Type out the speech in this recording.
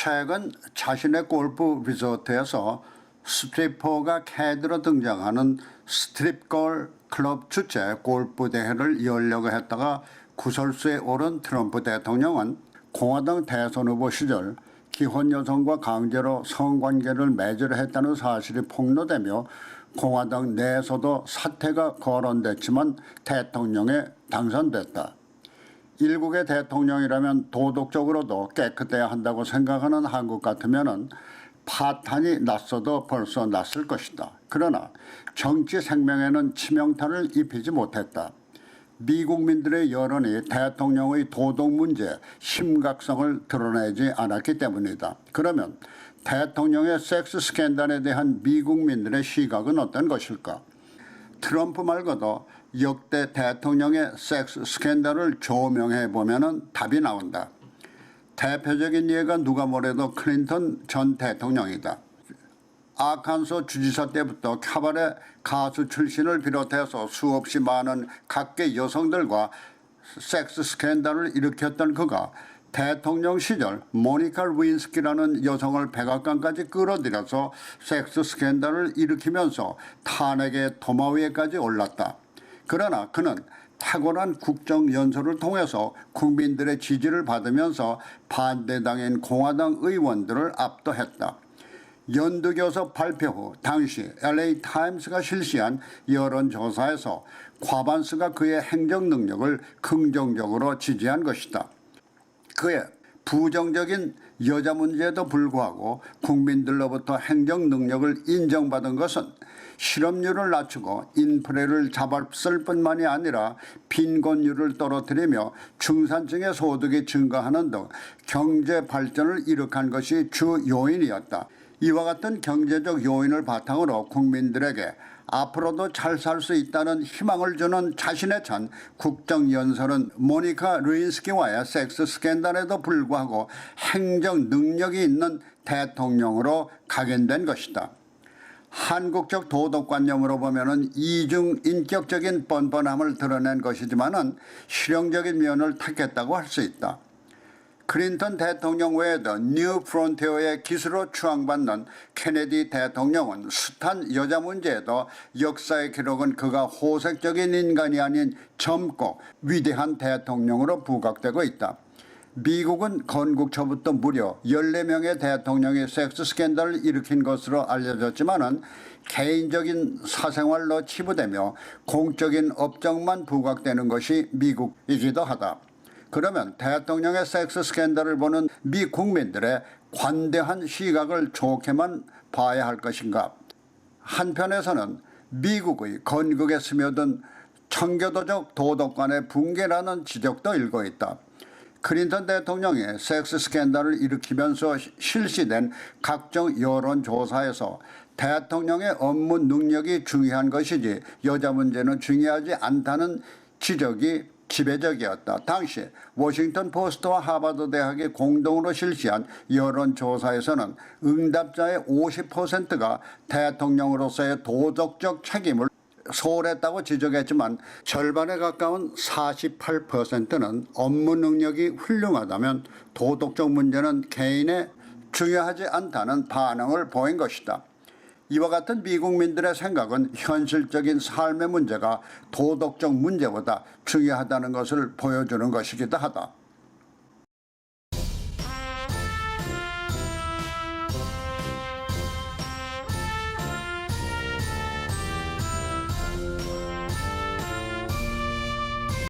최근 자신의 골프 리조트에서 스트리퍼가 캐디로 등장하는 스트립걸 클럽 주최 골프 대회를 열려고 했다가 구설수에 오른 트럼프 대통령은 공화당 대선 후보 시절 기혼 여성과 강제로 성관계를 맺으려 했다는 사실이 폭로되며 공화당 내에서도 사퇴가 거론됐지만 대통령에 당선됐다. 일국의 대통령이라면 도덕적으로도 깨끗해야 한다고 생각하는 한국 같으면 파탄이 났어도 벌써 났을 것이다. 그러나 정치 생명에는 치명타를 입히지 못했다. 미국민들의 여론이 대통령의 도덕 문제 심각성을 드러내지 않았기 때문이다. 그러면 대통령의 섹스 스캔들에 대한 미국민들의 시각은 어떤 것일까? 트럼프 말고도 역대 대통령의 섹스 스캔들을 조명해 보면 답이 나온다. 대표적인 예가 누가 뭐래도 클린턴 전 대통령이다. 아칸소 주지사 때부터 카바레 가수 출신을 비롯해서 수없이 많은 각계 여성들과 섹스 스캔들을 일으켰던 그가 대통령 시절 모니카 루인스키라는 여성을 백악관까지 끌어들여서 섹스 스캔들을 일으키면서 탄핵의 도마 위에까지 올랐다. 그러나 그는 탁월한 국정연설을 통해서 국민들의 지지를 받으면서 반대당인 공화당 의원들을 압도했다. 연두교섭 발표 후 당시 LA 타임스가 실시한 여론조사에서 과반수가 그의 행정 능력을 긍정적으로 지지한 것이다. 그의 부정적인 여자 문제에도 불구하고 국민들로부터 행정 능력을 인정받은 것은 실업률을 낮추고 인플레를 잡았을 뿐만이 아니라 빈곤율을 떨어뜨리며 중산층의 소득이 증가하는 등 경제 발전을 이룩한 것이 주 요인이었다. 이와 같은 경제적 요인을 바탕으로 국민들에게 앞으로도 잘 살 수 있다는 희망을 주는 자신의 전 국정연설은 모니카 루인스키와의 섹스 스캔들에도 불구하고 행정 능력이 있는 대통령으로 각인된 것이다. 한국적 도덕관념으로 보면 이중인격적인 뻔뻔함을 드러낸 것이지만 실용적인 면을 탓했다고 할 수 있다. 클린턴 대통령 외에도 뉴 프론티어의 기수로 추앙받는 케네디 대통령은 숱한 여자 문제에도 역사의 기록은 그가 호색적인 인간이 아닌 젊고 위대한 대통령으로 부각되고 있다. 미국은 건국 초부터 무려 14명의 대통령이 섹스 스캔들을 일으킨 것으로 알려졌지만 개인적인 사생활로 치부되며 공적인 업적만 부각되는 것이 미국이기도 하다. 그러면 대통령의 섹스 스캔들을 보는 미 국민들의 관대한 시각을 좋게만 봐야 할 것인가? 한편에서는 미국의 건국에 스며든 청교도적 도덕관의 붕괴라는 지적도 일고 있다. 클린턴 대통령이 섹스 스캔들을 일으키면서 실시된 각종 여론조사에서 대통령의 업무 능력이 중요한 것이지 여자 문제는 중요하지 않다는 지적이 지배적이었다. 당시 워싱턴 포스트와 하버드 대학이 공동으로 실시한 여론조사에서는 응답자의 50%가 대통령으로서의 도덕적 책임을 소홀했다고 지적했지만 절반에 가까운 48%는 업무 능력이 훌륭하다면 도덕적 문제는 개인에 중요하지 않다는 반응을 보인 것이다. 이와 같은 미국민들의 생각은 현실적인 삶의 문제가 도덕적 문제보다 중요하다는 것을 보여주는 것이기도 하다.